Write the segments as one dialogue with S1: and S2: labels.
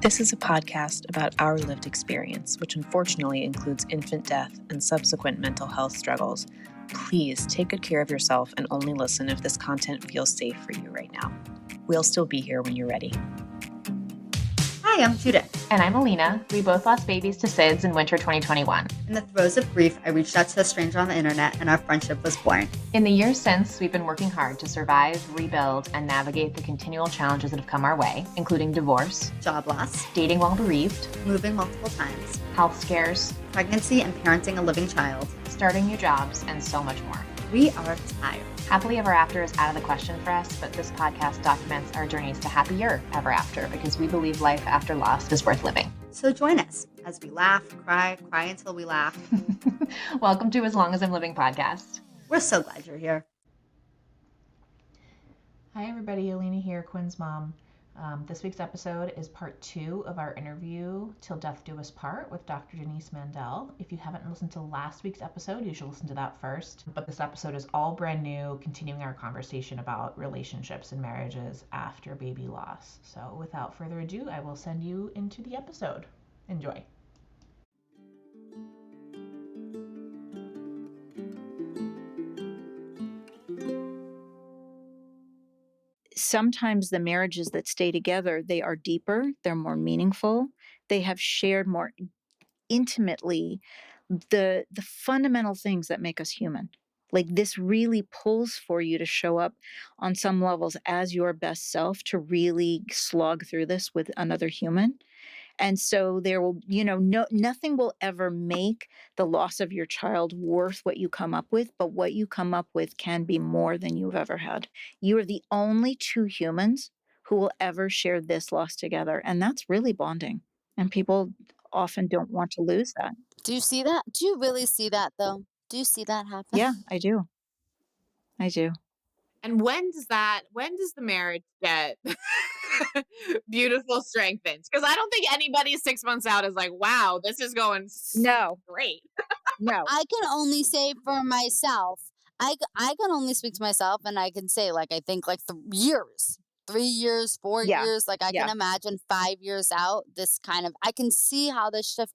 S1: This is a podcast about our lived experience, which unfortunately includes infant death and subsequent mental health struggles. Please take good care of yourself and only listen if this content feels safe for you right now. We'll still be here when you're ready.
S2: Hi, I'm Judith.
S3: And I'm Alina. We both lost babies to SIDS in winter 2021.
S2: In the throes of grief, I reached out to a stranger on the internet and our friendship was born.
S3: In the years since, we've been working hard to survive, rebuild, and navigate the continual challenges that have come our way, including divorce,
S2: Job loss,
S3: dating while bereaved,
S2: moving multiple times,
S3: health scares,
S2: pregnancy and parenting a living child,
S3: starting new jobs, and so much more.
S2: We are tired.
S3: Happily ever after is out of the question for us, but this podcast documents our journeys to happier ever after because we believe life after loss is worth living.
S2: So join us as we laugh, cry until we laugh.
S3: Welcome to As Long As I'm Living podcast.
S2: We're so glad you're here.
S3: Hi everybody, Alina here, Quinn's mom. This week's episode is part 2 of our interview, Til Death Do Us part, with Dr. Denise Mandel. If you haven't listened to last week's episode, you should listen to that first. But this episode is all brand new, continuing our conversation about relationships and marriages after baby loss. So without further ado, I will send you into the episode. Enjoy.
S4: Sometimes the marriages that stay together, they are deeper, they're more meaningful, they have shared more intimately the fundamental things that make us human. Like this really pulls for you to show up on some levels as your best self to really slog through this with another human. And so there will, nothing will ever make the loss of your child worth what you come up with, but what you come up with can be more than you've ever had. You are the only two humans who will ever share this loss together. And that's really bonding. And people often don't want to lose that.
S5: Do you see that? Do you really see that though? Do you see that happen?
S4: Yeah, I do. I do.
S6: And when does the marriage get beautiful strengthened? Because I don't think anybody 6 months out is like, wow, this is going great.
S4: No.
S5: I can only say for myself, I can only speak to myself and I can say like, I think like 3 years, 4 years, like I can imagine 5 years out, this kind of, I can see how this shift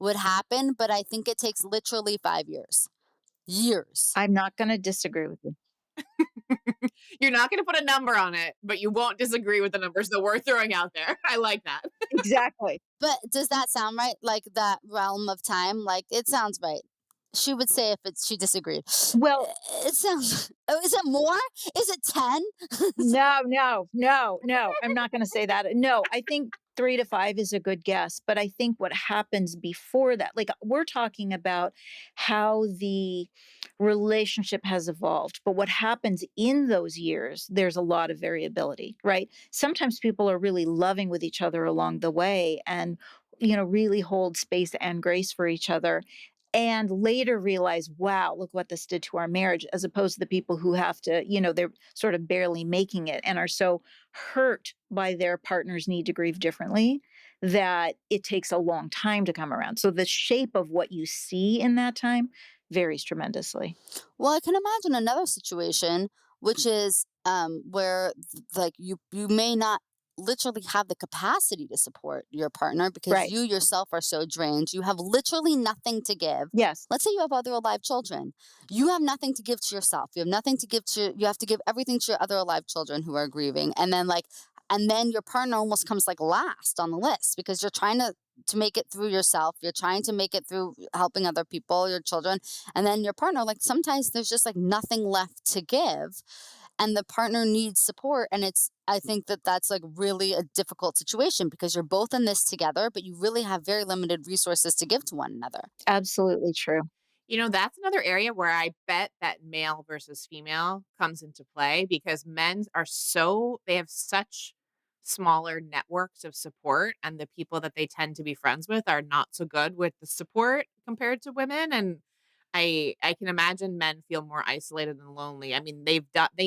S5: would happen, but I think it takes literally 5 years.
S4: I'm not going to disagree with you.
S6: You're not going to put a number on it, but you won't disagree with the numbers that we're throwing out there. I like that.
S4: Exactly.
S5: But does that sound right? Like that realm of time? Like it sounds right. She would say if she disagreed.
S4: Well,
S5: it sounds, is it more? Is it 10?
S4: No. I'm not going to say that. No, I think 3 to 5 is a good guess. But I think what happens before that, like we're talking about how the relationship has evolved. But what happens in those years, there's a lot of variability, right? Sometimes people are really loving with each other along the way and, really hold space and grace for each other. And later realize, wow, look what this did to our marriage, as opposed to the people who have to, they're sort of barely making it and are so hurt by their partner's need to grieve differently that it takes a long time to come around. So the shape of what you see in that time varies tremendously.
S5: Well, I can imagine another situation, which is where like you may not literally have the capacity to support your partner because you yourself are so drained. You have literally nothing to give.
S4: Yes.
S5: Let's say you have other alive children. You have nothing to give to yourself. You have nothing to give to, you have to give everything to your other alive children who are grieving. And then your partner almost comes like last on the list because you're trying to make it through yourself. You're trying to make it through helping other people, your children. And then your partner, like sometimes there's just like nothing left to give. And the partner needs support. And I think that's like really a difficult situation because you're both in this together, but you really have very limited resources to give to one another.
S4: Absolutely true.
S6: That's another area where I bet that male versus female comes into play because men they have such smaller networks of support and the people that they tend to be friends with are not so good with the support compared to women. And I can imagine men feel more isolated and lonely. I mean,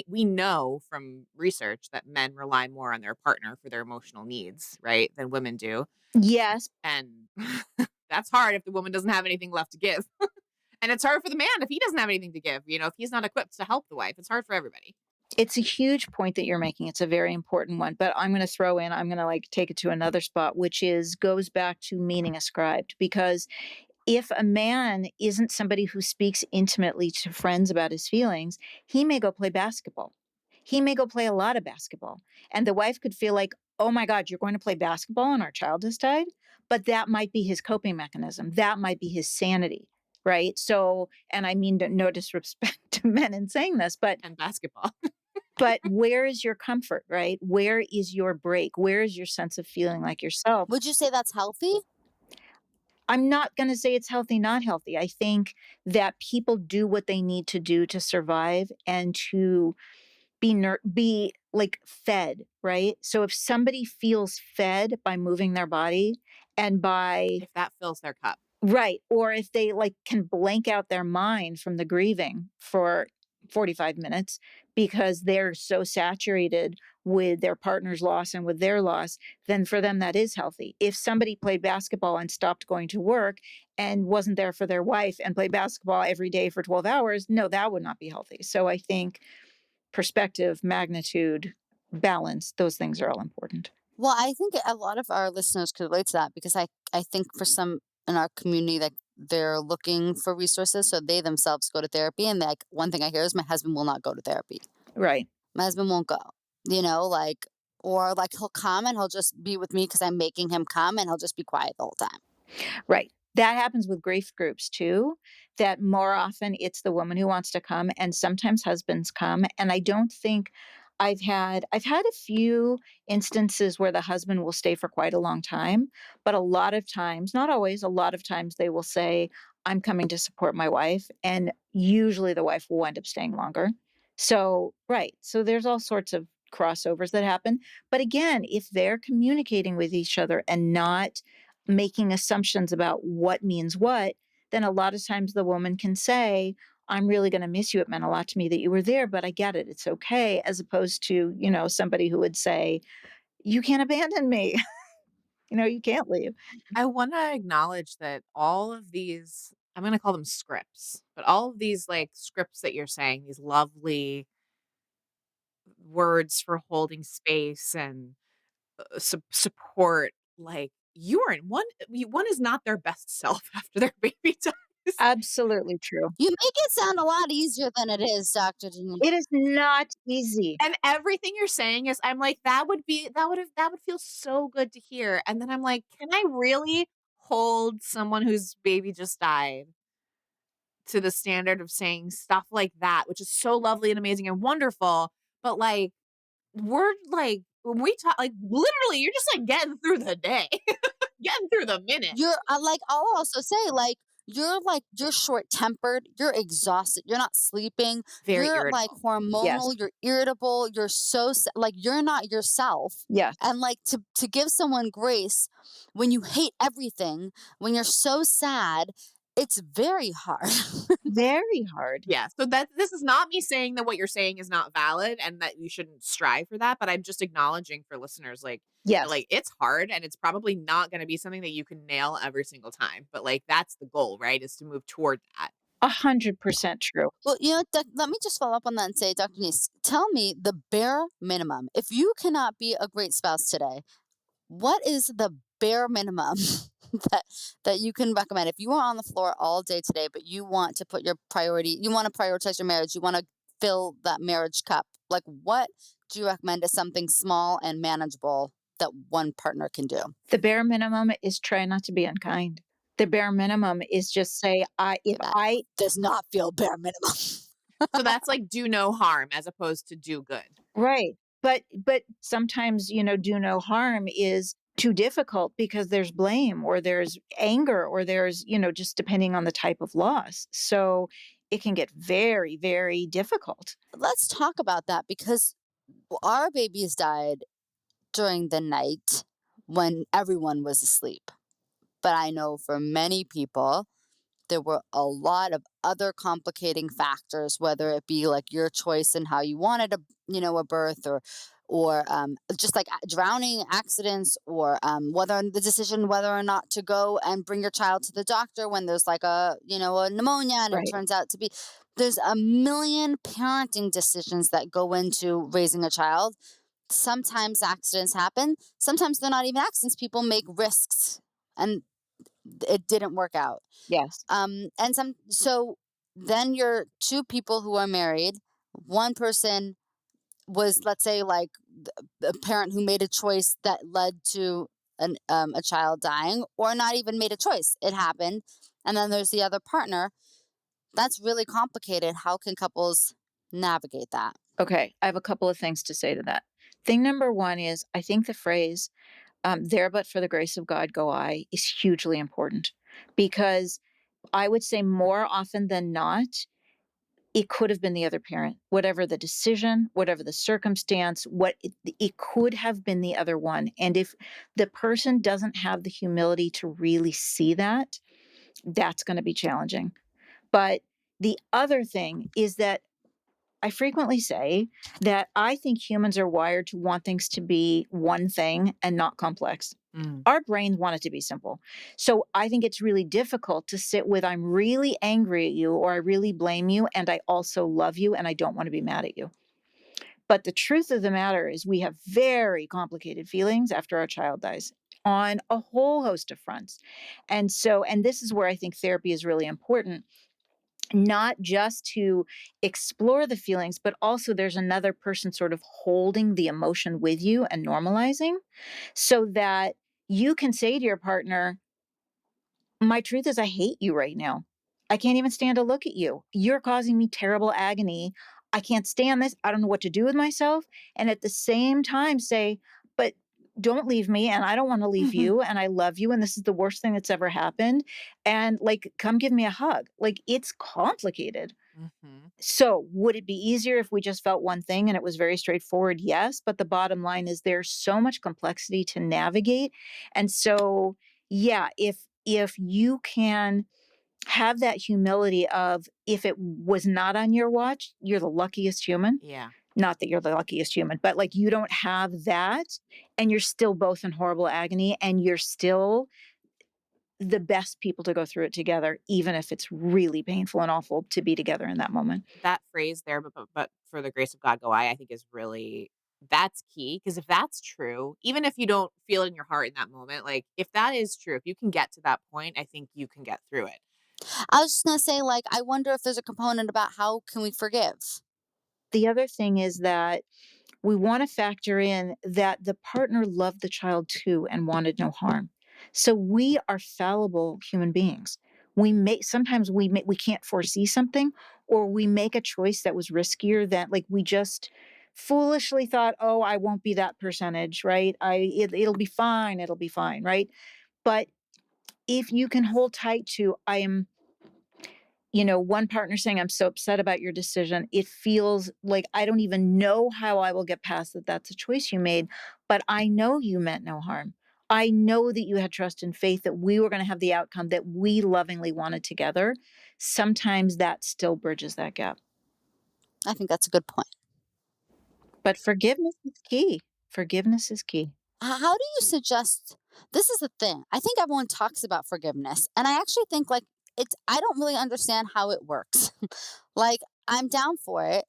S6: we know from research that men rely more on their partner for their emotional needs, right, than women do.
S4: Yes.
S6: And that's hard if the woman doesn't have anything left to give. And it's hard for the man if he doesn't have anything to give, if he's not equipped to help the wife. It's hard for everybody.
S4: It's a huge point that you're making. It's a very important one, but I'm going to like take it to another spot, which goes back to meaning ascribed, because if a man isn't somebody who speaks intimately to friends about his feelings, he may go play basketball. He may go play a lot of basketball. And the wife could feel like, oh my God, you're going to play basketball and our child has died. But that might be his coping mechanism. That might be his sanity. Right. So, and I mean, no disrespect to men in saying this, but
S6: And basketball.
S4: but where is your comfort, right? Where is your break? Where is your sense of feeling like yourself?
S5: Would you say that's healthy?
S4: I'm not going to say it's healthy, not healthy. I think that people do what they need to do to survive and to be like fed, right? So if somebody feels fed by moving their body and by
S6: If that fills their cup.
S4: right, or if they like can blank out their mind from the grieving for 45 minutes because they're so saturated with their partner's loss and with their loss, then for them that is healthy. If somebody played basketball and stopped going to work and wasn't there for their wife and played basketball every day for 12 hours, no, that would not be healthy. So I think perspective, magnitude, balance, those things are all important.
S5: Well, I think a lot of our listeners could relate to that because I think for some in our community that they're looking for resources, so they themselves go to therapy. And like one thing I hear is my husband will not go to therapy.
S4: Right.
S5: My husband won't go, like, or like he'll come and he'll just be with me because I'm making him come and he'll just be quiet the whole time.
S4: Right. That happens with grief groups too, that more often it's the woman who wants to come and sometimes husbands come. And I don't think I've had a few instances where the husband will stay for quite a long time, but a lot of times, not always, a lot of times they will say, I'm coming to support my wife. And usually the wife will end up staying longer. So, right. So there's all sorts of crossovers that happen. But again, if they're communicating with each other and not making assumptions about what means what, then a lot of times the woman can say, I'm really going to miss you. It meant a lot to me that you were there, but I get it. It's okay. As opposed to, somebody who would say, you can't abandon me. You can't leave.
S6: I want to acknowledge that all of these, I'm going to call them scripts, but all of these like scripts that you're saying, these lovely words for holding space and support, like you are in one is not their best self after their baby dies.
S4: Absolutely true.
S5: You make it sound a lot easier than it is, Dr. Denise.
S4: It is not easy.
S6: And everything you're saying is I'm like, that would feel so good to hear. And then I'm like, can I really hold someone whose baby just died to the standard of saying stuff like that, which is so lovely and amazing and wonderful. But like, we're like, when we talk, like, literally, you're just like getting through the day, getting through the minute.
S5: You're like, I'll also say, you're short tempered, you're exhausted, you're not sleeping,
S6: Very
S5: you're like
S6: irritable.
S5: hormonal,
S4: Yes.
S5: you're irritable, you're so like you're not yourself.
S4: Yes.
S5: And like to give someone grace when you hate everything, when you're so sad, it's very hard.
S4: Very hard.
S6: Yeah. So this is not me saying that what you're saying is not valid and that you shouldn't strive for that, but I'm just acknowledging for listeners, like,
S4: Yes.
S6: like it's hard and it's probably not going to be something that you can nail every single time. But like that's the goal, right? Is to move toward that.
S4: 100% true.
S5: Well, let me just follow up on that and say, Dr. Denise, tell me the bare minimum. If you cannot be a great spouse today, what is the bare minimum that you can recommend? If you are on the floor all day today, but you want to put your priority, you want to prioritize your marriage, you want to fill that marriage cup, like what do you recommend as something small and manageable that one partner can do?
S4: The bare minimum is try not to be unkind. The bare minimum is just say,
S5: That does not feel bare minimum.
S6: So that's like do no harm as opposed to do good.
S4: right. But sometimes, do no harm is too difficult because there's blame or there's anger or there's, just depending on the type of loss. So it can get very, very difficult.
S5: Let's talk about that because our babies died during the night when everyone was asleep. But I know for many people, there were a lot of other complicating factors, whether it be like your choice and how you wanted a birth or just like drowning, accidents, or whether the decision whether or not to go and bring your child to the doctor when there's like a a pneumonia and it
S4: Right.
S5: turns out to be there's a million parenting decisions that go into raising a child. Sometimes accidents happen. Sometimes they're not even accidents. People make risks, and it didn't work out.
S4: Yes.
S5: And so then you're two people who are married. One person was, let's say, like a parent who made a choice that led to a child dying, or not even made a choice. It happened, and then there's the other partner. That's really complicated. How can couples navigate that?
S4: Okay. I have a couple of things to say to that. Thing number one is I think the phrase, there but for the grace of God go I, is hugely important, because I would say more often than not, it could have been the other parent. Whatever the decision, whatever the circumstance, it could have been the other one. And if the person doesn't have the humility to really see that, that's going to be challenging. But the other thing is that I frequently say that I think humans are wired to want things to be one thing and not complex. Our brains want it to be simple. So I think it's really difficult to sit with, I'm really angry at you, or I really blame you, and I also love you, and I don't want to be mad at you. But the truth of the matter is, we have very complicated feelings after our child dies on a whole host of fronts. And this is where I think therapy is really important, not just to explore the feelings, but also there's another person sort of holding the emotion with you and normalizing, so that you can say to your partner, my truth is I hate you right now. I can't even stand to look at you. You're causing me terrible agony. I can't stand this. I don't know what to do with myself. And at the same time say, but don't leave me, and I don't want to leave you, and I love you, and this is the worst thing that's ever happened, and like, come give me a hug. Like, it's complicated. So would it be easier if we just felt one thing and it was very straightforward? Yes. But the bottom line is there's so much complexity to navigate. And so, yeah, if you can have that humility of, if it was not on your watch, you're the luckiest human.
S6: Yeah.
S4: Not that you're the luckiest human, but like, you don't have that, and you're still both in horrible agony, and you're still the best people to go through it together, even if it's really painful and awful to be together in that moment.
S6: That phrase there, but for the grace of God go I think is really that's key, because if that's true, even if you don't feel it in your heart in that moment, like if that is true, if you can get to that point, I think you can get through it.
S5: I was just gonna say, like, I wonder if there's a component about how can we forgive.
S4: The other thing is that we want to factor in that the partner loved the child too and wanted no harm. So we are fallible human beings. Sometimes we can't foresee something, or we make a choice that was riskier than, like, we just foolishly thought, oh, I won't be that percentage, right? It'll be fine, right? But if you can hold tight to, I am, one partner saying, I'm so upset about your decision. It feels like I don't even know how I will get past that. That's a choice you made, but I know you meant no harm. I know that you had trust and faith that we were going to have the outcome that we lovingly wanted together. Sometimes that still bridges that gap.
S5: I think that's a good point.
S4: But forgiveness is key. Forgiveness is key.
S5: How do you suggest this is the thing. I think everyone talks about forgiveness, and I actually think like I don't really understand how it works. Like, I'm down for it.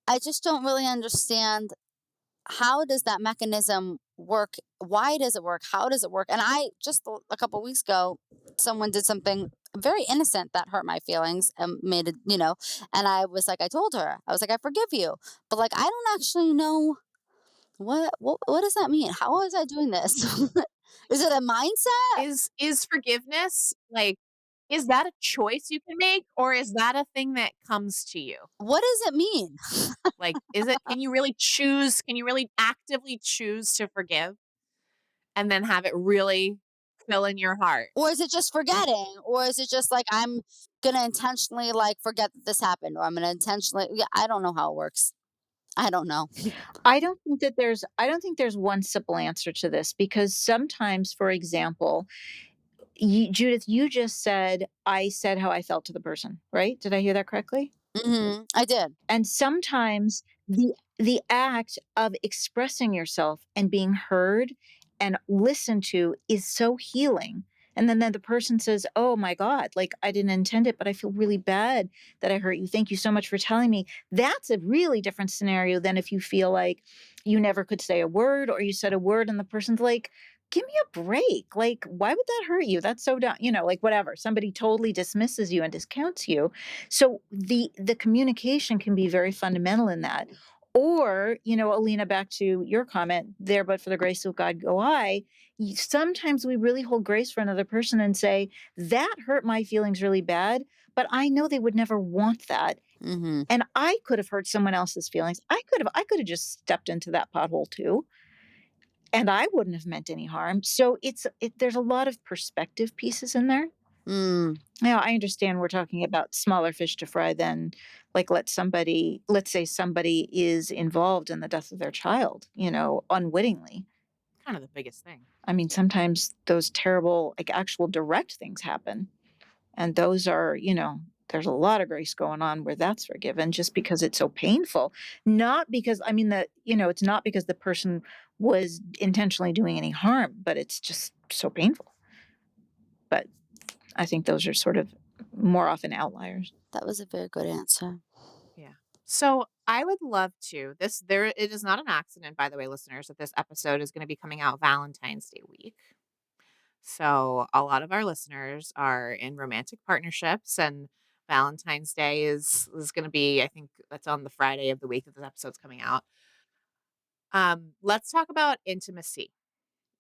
S5: I just don't really understand, how does that mechanism work? Why does it work? How does it work? And I just a couple weeks ago, someone did something very innocent that hurt my feelings and made it, and I was like, I told her, I was like, I forgive you. But like, I don't actually know what does that mean? How was I doing this? Is it a mindset?
S6: Is forgiveness like is that a choice you can make, or is that a thing that comes to you?
S5: What does it mean?
S6: Like, is it can you really choose? Can you really actively choose to forgive and then have it really fill in your heart?
S5: Or is it just forgetting? Or is it just like I'm gonna intentionally like forget that this happened, or I'm gonna intentionally I don't know how it works. I don't know.
S4: I don't think there's one simple answer to this, because sometimes, for example, Judith, you just said, I said how I felt to the person, right? Did I hear that correctly?
S5: I did.
S4: And sometimes the act of expressing yourself and being heard and listened to is so healing. And then the person says, "Oh my God, like I didn't intend it, but I feel really bad that I hurt you. Thank you so much for telling me." That's a really different scenario than if you feel like you never could say a word, or you said a word and the person's like, "Give me a break. Like, why would that hurt you? That's so dumb." Like whatever. Somebody totally dismisses you and discounts you. So the communication can be very fundamental in that. Or, Alina, back to your comment there, but for the grace of God go I. Sometimes we really hold grace for another person and say, that hurt my feelings really bad, but I know they would never want that.
S5: Mm-hmm.
S4: And I could have hurt someone else's feelings. I could have just stepped into that pothole too, and I wouldn't have meant any harm. So there's a lot of perspective pieces in there. Now, I understand we're talking about smaller fish to fry than like let's say somebody is involved in the death of their child, unwittingly.
S6: Kind of the biggest thing.
S4: I mean, sometimes those terrible, like actual direct things happen. And those are, there's a lot of grace going on where that's forgiven just because it's so painful. Not because, it's not because the person was intentionally doing any harm, but it's just so painful. But I think those are sort of more often outliers.
S5: That was a very good answer.
S6: Yeah. So I would love to. It is not an accident, by the way, listeners, that this episode is going to be coming out Valentine's Day week. So a lot of our listeners are in romantic partnerships, and Valentine's Day is going to be, I think that's on the Friday of the week that this episode's coming out. Let's talk about intimacy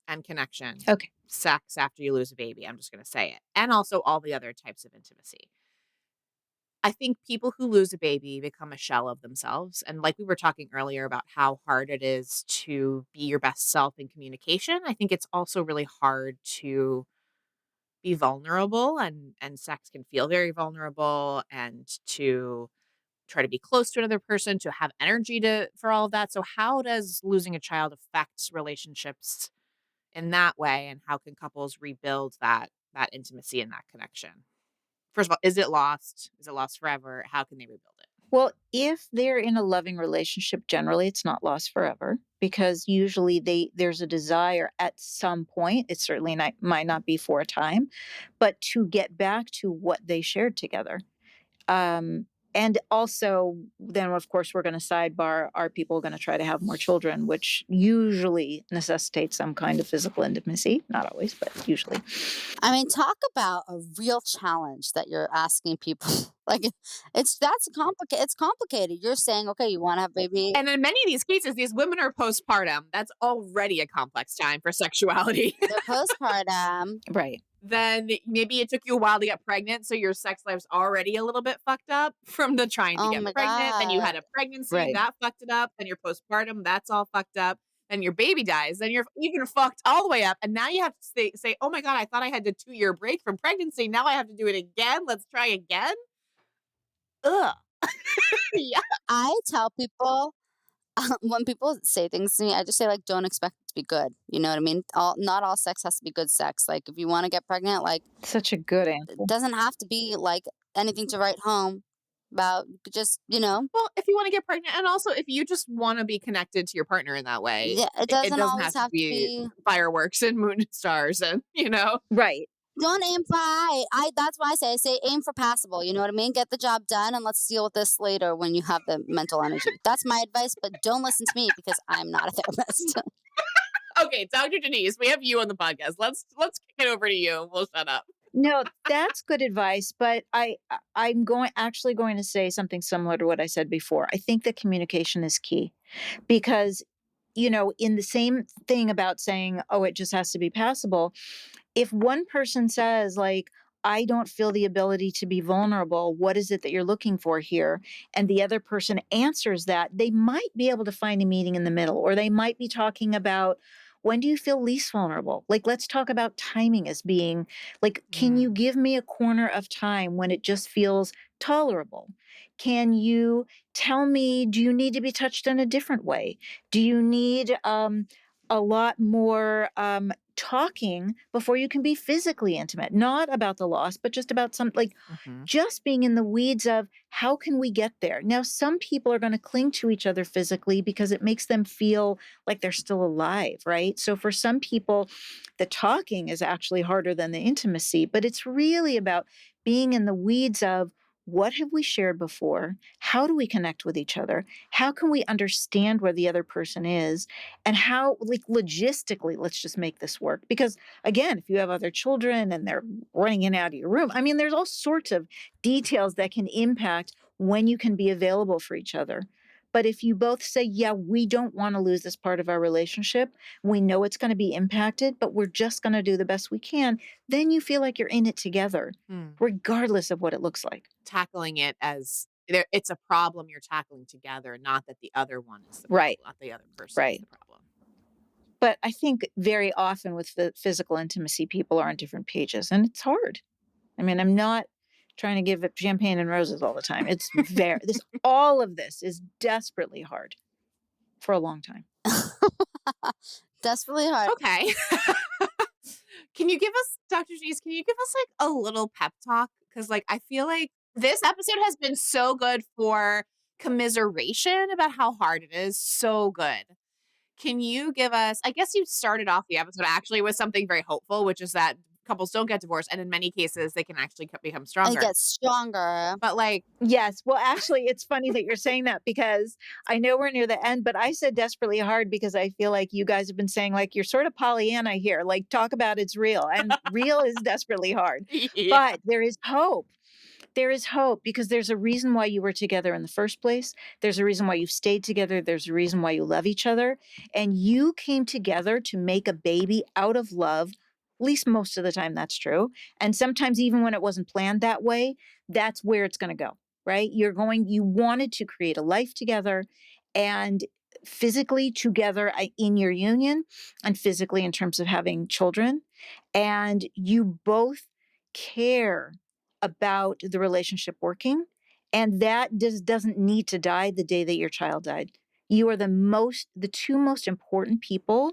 S6: and connection.
S4: Okay.
S6: Sex after you lose a baby. I'm just going to say it. And also all the other types of intimacy. I think people who lose a baby become a shell of themselves. And like we were talking earlier about how hard it is to be your best self in communication, I think it's also really hard to be vulnerable, and sex can feel very vulnerable, and to try to be close to another person, to have energy for all of that. So how does losing a child affect relationships in that way, and how can couples rebuild that intimacy and that connection? First of all, is it lost? Is it lost forever? How can they rebuild it?
S4: Well, if they're in a loving relationship, generally it's not lost forever, because usually there's a desire at some point. It certainly might not be for a time, but to get back to what they shared together. And also, then, of course, we're going to sidebar, are people going to try to have more children, which usually necessitates some kind of physical intimacy. Not always, but usually.
S5: I mean, talk about a real challenge that you're asking people. Like, it's complicated. You're saying, okay, you want to have a baby.
S6: And in many of these cases, these women are postpartum. That's already a complex time for sexuality.
S5: They're postpartum.
S4: Right.
S6: Then maybe it took you a while to get pregnant, so your sex life's already a little bit fucked up from the trying to get pregnant. Then you had a pregnancy,
S4: Right.
S6: that fucked it up. Then you're postpartum, that's all fucked up. Then your baby dies, then you're even fucked all the way up. And now you have to say, oh my God, I thought I had a 2-year break from pregnancy. Now I have to do it again. Let's try again. Ugh. Yeah.
S5: I tell people, when people say things to me, I just say, like, don't expect it to be good. You know what I mean? Not all sex has to be good sex. Like, if you want to get pregnant, like,
S4: Such a good answer.
S5: it doesn't have to be like anything to write home about. You could just,
S6: Well, if you want to get pregnant, and also if you just want to be connected to your partner in that way,
S5: yeah, it doesn't always
S6: have to be fireworks and moon and stars, and
S4: Right.
S5: Don't aim for high. That's why I say aim for passable. You know what I mean? Get the job done, and let's deal with this later when you have the mental energy. That's my advice, but don't listen to me because I'm not a therapist.
S6: Okay, Dr. Denise, we have you on the podcast. Let's kick it over to you. We'll shut up.
S4: No, that's good advice, but I'm actually going to say something similar to what I said before. I think that communication is key, because in the same thing about saying, oh, it just has to be passable. If one person says, like, I don't feel the ability to be vulnerable, what is it that you're looking for here? And the other person answers that, they might be able to find a meeting in the middle, or they might be talking about, when do you feel least vulnerable? Like, let's talk about timing as being like, can you give me a corner of time when it just feels tolerable? Can you tell me, do you need to be touched in a different way? Do you need a lot more talking before you can be physically intimate, not about the loss, but just about
S6: Mhm.
S4: just being in the weeds of how can we get there? Now, some people are going to cling to each other physically because it makes them feel like they're still alive, right? So for some people, the talking is actually harder than the intimacy, but it's really about being in the weeds of what have we shared before? How do we connect with each other? How can we understand where the other person is? And how, logistically, let's just make this work. Because again, if you have other children and they're running in and out of your room, I mean, there's all sorts of details that can impact when you can be available for each other. But if you both say, yeah, we don't want to lose this part of our relationship, we know it's going to be impacted, but we're just going to do the best we can, then you feel like you're in it together, regardless of what it looks like.
S6: Tackling it as it's a problem you're tackling together, not that the other one is the
S4: Right.
S6: problem, not the other person is
S4: Right.
S6: the problem.
S4: But I think very often with the physical intimacy, people are on different pages, and it's hard. I mean, I'm not trying to give it champagne and roses all the time. It's all of this is desperately hard for a long time.
S5: Desperately hard.
S6: Okay. Can you give us, Dr. Denise, can you give us like a little pep talk? Because like I feel like this episode has been so good for commiseration about how hard it is. So good. Can you give us, I guess you started off the episode actually with something very hopeful, which is that couples don't get divorced. And in many cases, they can actually become
S5: And
S6: stronger.
S5: it gets stronger.
S6: But like,
S4: Yes. Well, actually, it's funny that you're saying that because I know we're near the end, but I said desperately hard because I feel like you guys have been saying like, you're sort of Pollyanna here, like talk about it's real, and real is desperately hard,
S6: yeah.
S4: but there is hope. There is hope because there's a reason why you were together in the first place. There's a reason why you've stayed together. There's a reason why you love each other. And you came together to make a baby out of love. At least most of the time, that's true. And sometimes, even when it wasn't planned that way, that's where it's going to go, right? You wanted to create a life together and physically together in your union and physically in terms of having children. And you both care about the relationship working, and that doesn't need to die the day that your child died. You are the two most important people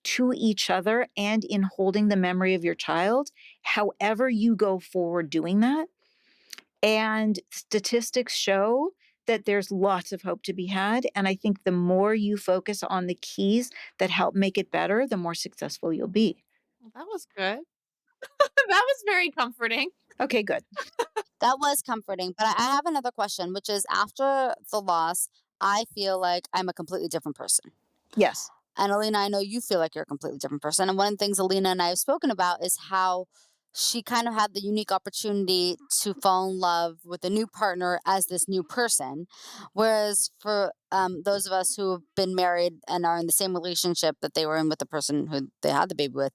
S4: to each other and in holding the memory of your child, however you go forward doing that. And statistics show that there's lots of hope to be had. And I think the more you focus on the keys that help make it better, the more successful you'll be.
S6: Well, that was good. That was very comforting.
S4: Okay, good.
S5: That was comforting. But I have another question, which is after the loss, I feel like I'm a completely different person.
S4: Yes.
S5: And Alina, I know you feel like you're a completely different person. And one of the things Alina and I have spoken about is how she kind of had the unique opportunity to fall in love with a new partner as this new person. Whereas for those of us who have been married and are in the same relationship that they were in with the person who they had the baby with,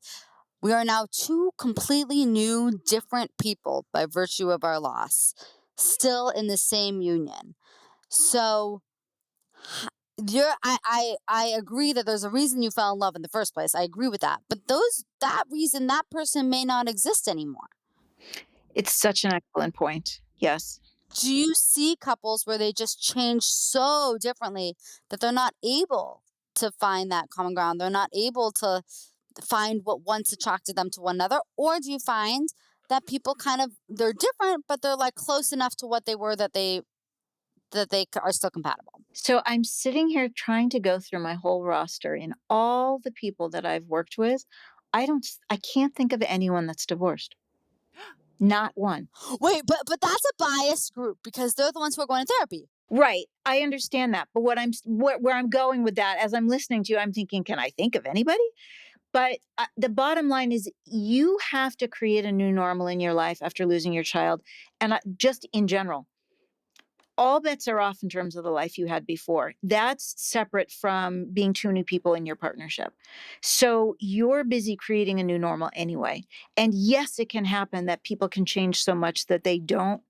S5: we are now two completely new, different people by virtue of our loss, still in the same union. So I agree that there's a reason you fell in love in the first place. I agree with that. But that reason, that person may not exist anymore.
S4: It's such an excellent point. Yes.
S5: Do you see couples where they just change so differently that they're not able to find that common ground? They're not able to find what once attracted them to one another? Or do you find that people they're different, but they're like close enough to what they were that they are still compatible?
S4: So I'm sitting here trying to go through my whole roster in all the people that I've worked with. I can't think of anyone that's divorced. Not one.
S5: Wait, but that's a biased group because they're the ones who are going to therapy.
S4: Right. I understand that. But where I'm going with that, as I'm listening to you, I'm thinking, can I think of anybody? But the bottom line is you have to create a new normal in your life after losing your child. And just in general, all bets are off in terms of the life you had before. That's separate from being two new people in your partnership. So you're busy creating a new normal anyway. And yes, it can happen that people can change so much that they don't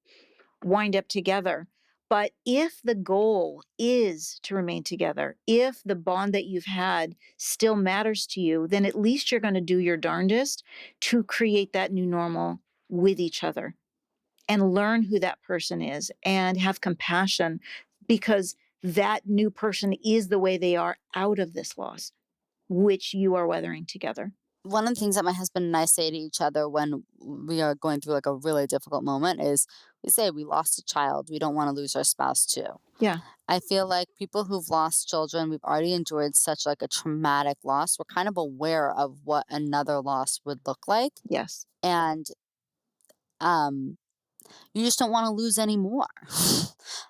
S4: wind up together. But if the goal is to remain together, if the bond that you've had still matters to you, then at least you're going to do your darndest to create that new normal with each other and learn who that person is and have compassion because that new person is the way they are out of this loss, which you are weathering together.
S5: one of the things that my husband and I say to each other when we are going through like a really difficult moment is we say we lost a child. We don't want to lose our spouse too.
S4: Yeah.
S5: I feel like people who've lost children, we've already endured such like a traumatic loss. We're kind of aware of what another loss would look like.
S4: Yes.
S5: And you just don't want to lose any more.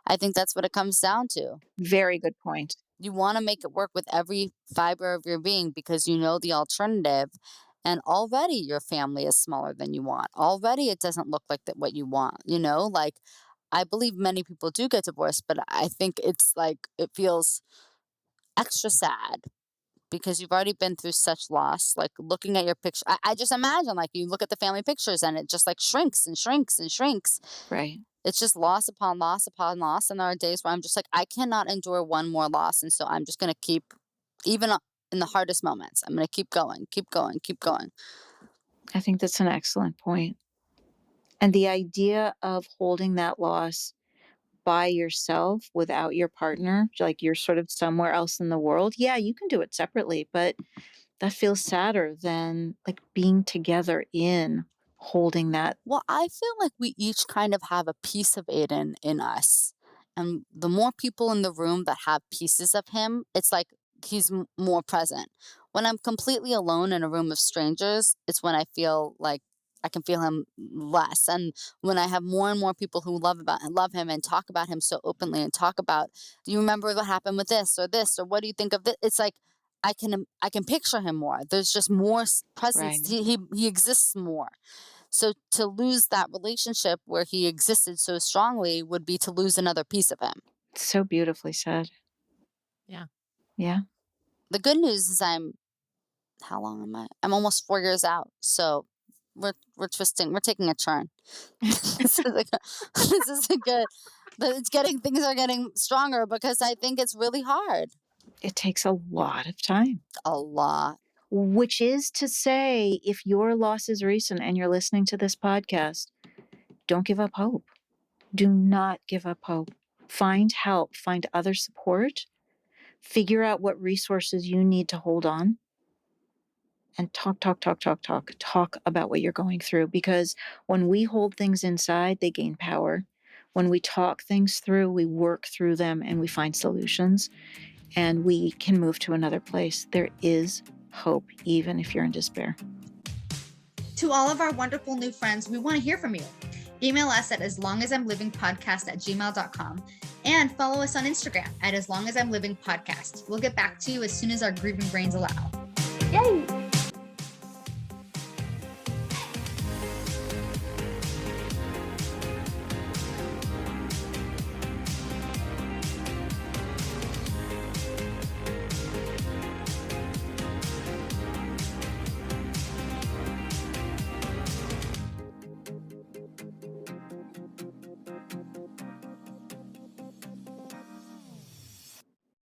S5: I think that's what it comes down to.
S4: Very good point.
S5: You want to make it work with every fiber of your being because you know the alternative. And already your family is smaller than you want. Already it doesn't look like what you want, like I believe many people do get divorced, but I think it's like it feels extra sad because you've already been through such loss. Like looking at your picture, I just imagine like you look at the family pictures and it just like shrinks and shrinks and shrinks.
S4: Right.
S5: It's just loss upon loss upon loss. And there are days where I'm just like, I cannot endure one more loss. And so I'm just going to keep, even in the hardest moments, I'm going to keep going, keep going, keep going.
S4: I think that's an excellent point. And the idea of holding that loss by yourself without your partner, like you're sort of somewhere else in the world. Yeah, you can do it separately, but that feels sadder than like being together in holding that.
S5: Well, I feel like we each kind of have a piece of Aiden in us. And the more people in the room that have pieces of him, it's like he's more present. When I'm completely alone in a room of strangers, it's when I feel like I can feel him less. And when I have more and more people who love him and talk about him so openly and talk about, do you remember what happened with this, or what do you think of this? It's like I can picture him more. There's just more presence.
S4: Right.
S5: He exists more. So to lose that relationship where he existed so strongly would be to lose another piece of him.
S4: So beautifully said.
S6: Yeah.
S4: Yeah.
S5: The good news is how long am I? I'm almost 4 years out. So we're taking a turn. This is a good, but things are getting stronger because I think it's really hard.
S4: It takes a lot of time.
S5: A lot.
S4: Which is to say, if your loss is recent and you're listening to this podcast, don't give up hope. Do not give up hope. Find help, find other support, figure out what resources you need to hold on, and talk about what you're going through. Because when we hold things inside, they gain power. When we talk things through, we work through them and we find solutions and we can move to another place. There is hope, even if you're in despair.
S2: To all of our wonderful new friends, we want to hear from you. Email us at aslongasimlivingpodcast@gmail.com and follow us on Instagram at aslongasimlivingpodcast. We'll get back to you as soon as our grieving brains allow.
S5: Yay!